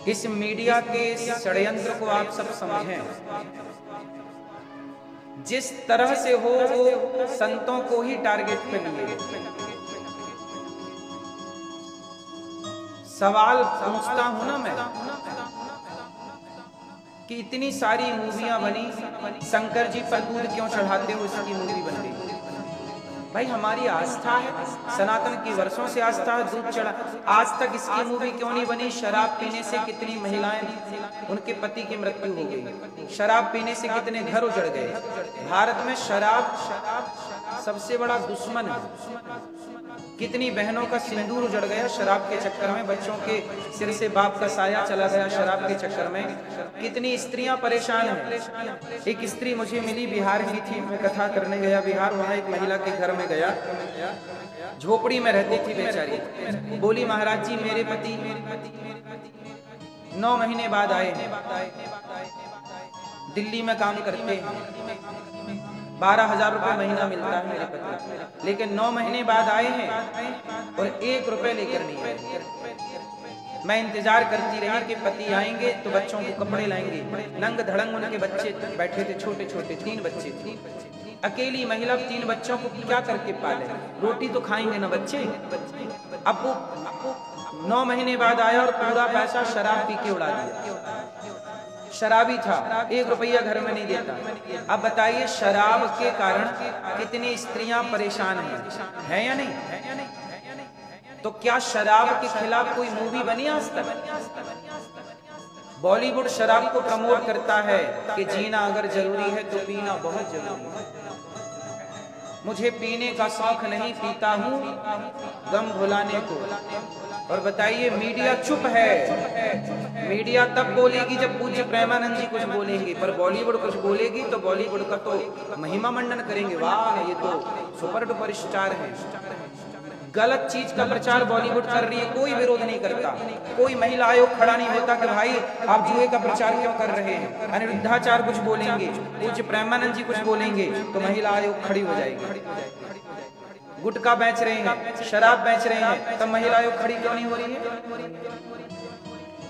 इस मीडिया के षड्यंत्र को आप सब समझें। जिस तरह से हो वो संतों को ही टारगेट पे लिए। सवाल पूछता हूं ना मैं कि इतनी सारी मूवियां बनी, शंकर जी पर दूध क्यों चढ़ाते हो इसकी मूवी बन गई। भाई हमारी आस्था है, सनातन की वर्षों से आस्था है, दूध चढ़ा। आज तक इसकी मूवी क्यों नहीं बनी। शराब पीने से कितनी महिलाएं, उनके पति की मृत्यु हो गई। शराब पीने से कितने घर उजड़ गए। भारत में शराब सबसे बड़ा दुश्मन है। कितनी बहनों का सिंदूर उजड़ गया शराब के चक्कर में। बच्चों के सिर से बाप का साया चला गया शराब के चक्कर में। कितनी स्त्रियां परेशान हैं। एक स्त्री मुझे मिली, बिहार की थी। मैं कथा करने गया बिहार, वहां एक महिला के घर में गया। झोपड़ी में रहती थी बेचारी। बोली महाराज जी मेरे पति 9 महीने बाद आए हैं, दिल्ली में काम करते हैं, 12,000 रुपये महीना मिलता है मेरे पति, लेकिन 9 महीने बाद आए हैं और 1 रुपये लेकर नहीं आए। मैं इंतजार करती रही कि पति आएंगे तो बच्चों को कपड़े लाएंगे। नंग धड़ंग उनके बच्चे बैठे थे, छोटे छोटे 3 बच्चे थे। अकेली महिला 3 बच्चों को क्या करके पाले। रोटी तो खाएंगे ना बच्चे। अब वो 9 महीने बाद आया और पूरा पैसा शराब पी के उड़ा दिया। शराबी था, 1 रुपया घर में नहीं देता। अब बताइए शराब के कारण कितनी स्त्रियां परेशान हैं, या नहीं। तो क्या शराब के खिलाफ कोई मूवी बनी आज तक। बॉलीवुड शराब को प्रमोट करता है कि जीना अगर जरूरी है तो पीना बहुत जरूरी है। मुझे पीने का शौक नहीं, पीता हूं गम भुलाने को। और बताइए मीडिया चुप है। मीडिया तब बोलेगी जब पूज्य प्रेमानंद जी कुछ बोलेंगे, पर बॉलीवुड कुछ बोलेगी तो बॉलीवुड का तो महिमा मंडन करेंगे, वाह ये तो सुपर डुपर स्टार है। गलत चीज का प्रचार बॉलीवुड कर रही है, कोई विरोध नहीं करता। कोई महिला आयोग खड़ा नहीं होता कि भाई आप जुए का प्रचार क्यों कर रहे हैं। अनिरुद्धाचार्य कुछ बोलेंगे, पूज्य प्रेमानंद जी कुछ बोलेंगे तो महिला आयोग खड़ी हो जाएगी। गुटखा बेच रहे हैं, शराब बेच रहे हैं, तब महिला आयोग खड़ी क्यों नहीं हो रही है।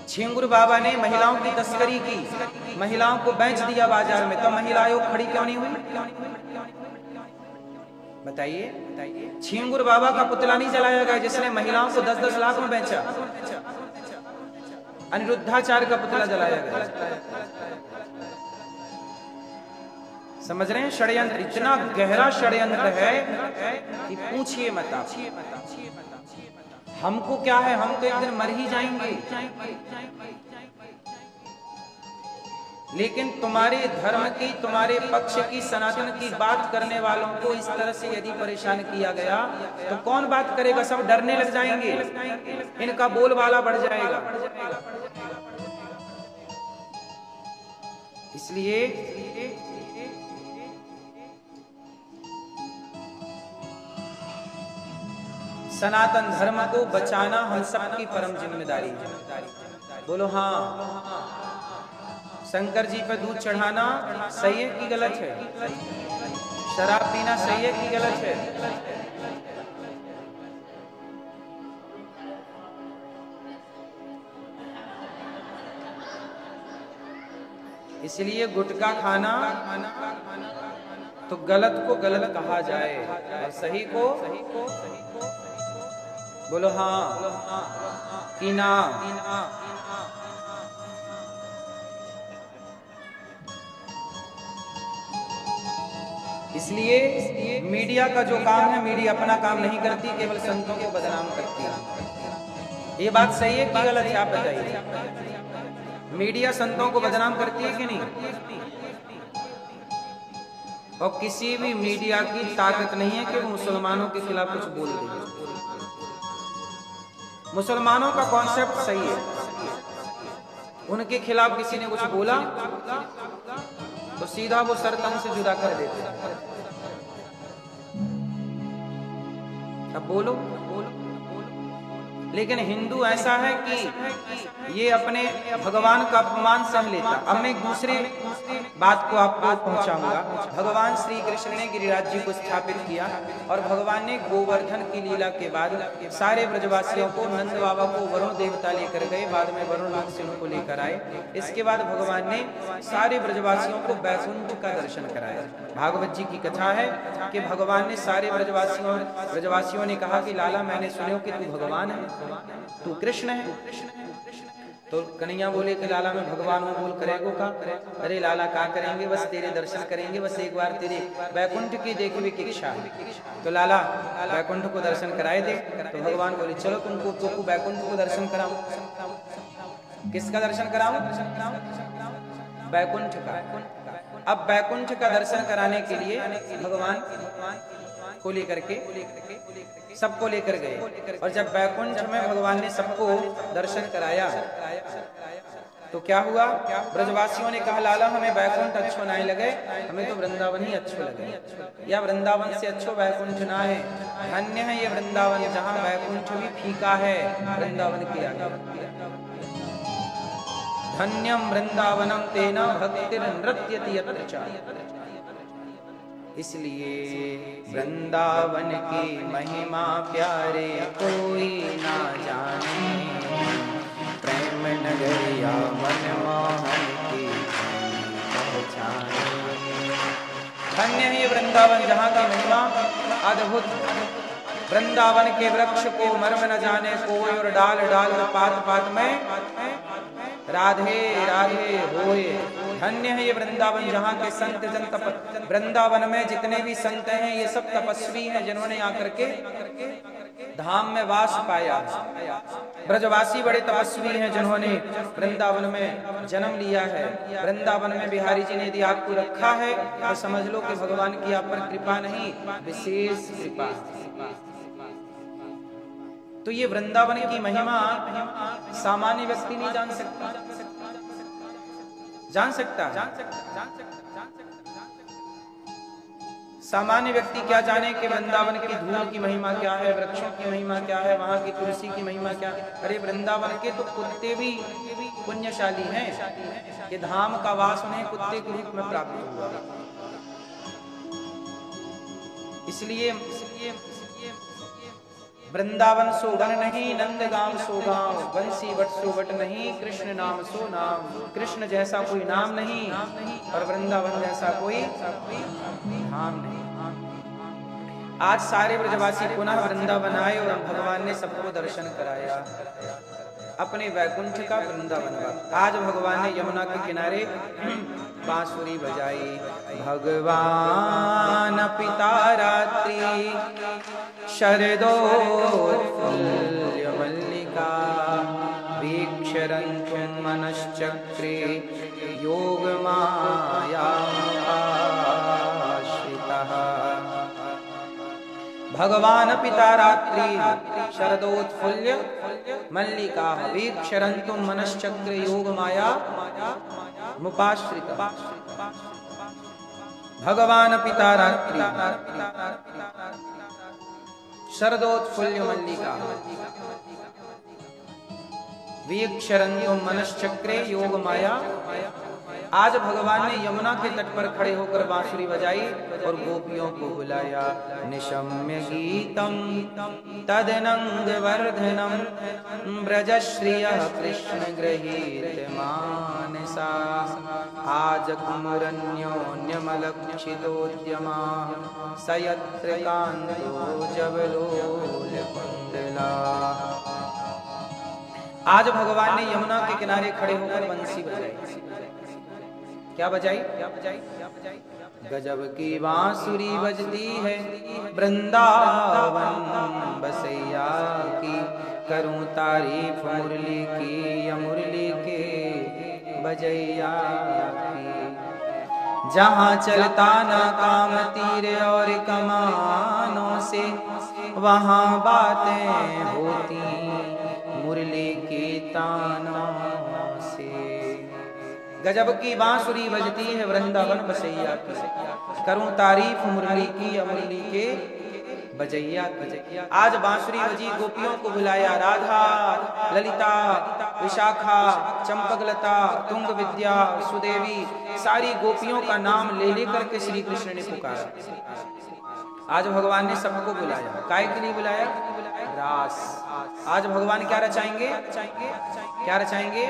छिंगुर बाबा ने महिलाओं की तस्करी की, महिलाओं को बेच दिया बाजार में, तब महिला आयोग खड़ी क्यों नहीं हुई। बताइए। छिंगुर बाबा का पुतला नहीं जलाया गया जिसने महिलाओं को 10-10 लाख में बेचा। अनिरुद्धाचार्य का पुतला जलाया गया। समझ रहे हैं षड्यंत्र इतना गहरा षड्यंत्र है कि पूछिए मत आप। हमको क्या है, हम तो एक दिन मर ही जाएंगे। लेकिन तुम्हारे धर्म की, तुम्हारे पक्ष की, सनातन की बात करने वालों को इस तरह से यदि परेशान किया गया तो कौन बात करेगा। सब डरने लग जाएंगे, इनका बोलबाला बढ़ जाएगा। इसलिए सनातन धर्म को बचाना हम सबकी परम जिम्मेदारी है। बोलो हाँ। शंकर जी पर दूध चढ़ाना सही है कि गलत है। शराब पीना सही है कि गलत है। इसलिए गुटखा खाना तो गलत को गलत कहा जाए और सही को बोलो हाँ कि ना। इसलिए मीडिया का जो काम है, मीडिया अपना काम नहीं करती, केवल संतों को बदनाम करती है। ये बात सही है कि गलत है, आप बताइए। मीडिया संतों को बदनाम करती है कि नहीं। और किसी भी मीडिया की ताकत नहीं है कि वो मुसलमानों के खिलाफ कुछ बोल दे। मुसलमानों का कॉन्सेप्ट सही है, उनके खिलाफ किसी ने कुछ बोला तो सीधा वो सर तन से जुदा कर देते। अब बोलो लेकिन हिंदू ऐसा है कि ये अपने भगवान का अपमान सह लेता। अब मैं एक दूसरे बात को आपको पहुंचाऊंगा। भगवान श्री कृष्ण ने गिरिराज जी को स्थापित किया और भगवान ने गोवर्धन की लीला के बाद सारे ब्रजवासियों को, नंद बाबा को वरुण देवता लेकर गए, बाद में वरुण लोक से उनको लेकर आए। इसके बाद भगवान ने सारे ब्रजवासियों को वैकुंठ का दर्शन कराया। भागवत जी की कथा है कि भगवान ने सारे ब्रजवासियों ने कहा कि लाला मैंने सुने कि तू भगवान है, तू कृष्ण है। तो कन्हैया बोले कि लाला मैं भगवान हूँ, बोल करेगो का? अरे लाला का करेंगे, बस तेरे दर्शन करेंगे, बस एक बार तेरे वैकुंठ की देखने की इच्छा है। तो लाला वैकुंठ को दर्शन कराए दे। तो भगवान बोले चलो तुमको वैकुंठ को दर्शन कराऊं। किसका दर्शन कराऊं? वैकुंठ का। अब वैकुंठ का दर्शन कराने के लिए भगवान को लेकर के सबको लेकर गए। और जब वैकुंठ में भगवान ने सबको दर्शन कराया तो क्या हुआ? ब्रजवासियों ने कहा लाला हमें वैकुंठ अच्छो नहीं लगे, हमें तो वृंदावन ही अच्छो लगे। या वृंदावन से अच्छो वैकुंठ ना है। धन्य है ये वृंदावन जहाँ वैकुंठ भी फीका है वृंदावन के आगे। धन्यम वृंदावनम तेना भक्तिर नृत्यति यत्र च। इसलिए वृंदावन की महिमा प्यारे कोई ना जाने, प्रेम नगरिया मनमोहन की पहचाने। धन्य है ये वृंदावन जहाँ की महिमा अद्भुत। वृंदावन के वृक्ष को मर्म न जाने कोई, और डाल डाल और पात पात में राधे राधे होए। धन्य है ये वृंदावन जहाँ के संत जन तप। वृंदावन में जितने भी संत हैं ये सब तपस्वी हैं जिन्होंने आकर के धाम में वास पाया। ब्रजवासी बड़े तपस्वी हैं जिन्होंने वृंदावन में जन्म लिया है। वृंदावन में बिहारी जी ने यदि आपको रखा है तो समझ लो कि भगवान की आप पर कृपा नहीं, विशेष कृपा। तो ये वृंदावन की महिमा सामान्य व्यक्ति नहीं जान सकता। जान सकता सामान्य व्यक्ति क्या जाने कि वृंदावन की धूल की महिमा क्या है, वृक्षों की महिमा क्या है, वहां की तुलसी की महिमा क्या है। अरे वृंदावन के तो कुत्ते भी पुण्यशाली हैं कि धाम का वास उन्हें कुत्ते के रूप में प्राप्त हुआ। इसलिए वृंदावन सो वन नहीं, नंदगाम सो गांव, बंसी वट सो वट नहीं, कृष्ण नाम सो नाम। कृष्ण जैसा कोई नाम नहीं और वृंदावन जैसा कोई धाम नहीं। आज सारे ब्रजवासी पुनः वृंदावन आए और भगवान ने सबको दर्शन कराया अपने वैकुंठ का वृंदावन। आज भगवान ने यमुना के किनारे बांसुरी बजाई। भगवान पिता रात्रि शरदोत्फुल्ल मल्लिका, वीक्षरन्तुं मनश्चक्रे योगमायाश्रितः। भगवान पिता रात्रि शरदोत्फुल्ल मल्लिका, वीक्षरन्तुं मनश्चक्रे योगमाया मुपाश्रितः। भगवान पिता रात्रि शरदोत्फुल्ल मल्लिका, वीक्षरन्तो मनश्चक्रे योग माया। आज भगवान ने यमुना के तट पर खड़े होकर बांसुरी बजाई और गोपियों को बुलाया। निशम्य गीतम तदनंग वर्धनम, ब्रजश्रियः कृष्ण गृहीत मानसा। आज कुमुरन्योन्यमलक्षितोद्यमा, सयत्र कांतो जबलोल कुंडला। आज भगवान ने यमुना के किनारे खड़े होकर बंसी बजाई। क्या बजाई? गजब की बांसुरी बजती है वृंदावन बसैया की, करूं तारीफ मुरली की या मुरली के बजैया की। जहाँ चलता ना काम तीर और कमानों से, वहाँ बातें होती मुरली के तानों से। गजब की बांसुरी बजती है वृंदावन बसैया की, करूं तारीफ मुरली की या मुरली के बजैया की। आज बांसुरी बजी, गोपियों को बुलाया, राधा, ललिता, विशाखा, चंपकलता, तुंग विद्या, सुदेवी, सारी गोपियों का नाम ले लेकर के श्री कृष्ण ने पुकारा। आज भगवान ने सबको बुलाया, काय के लिए बुलाया? रास। आज भगवान क्या रचाएंगे? क्या रचाएंगे?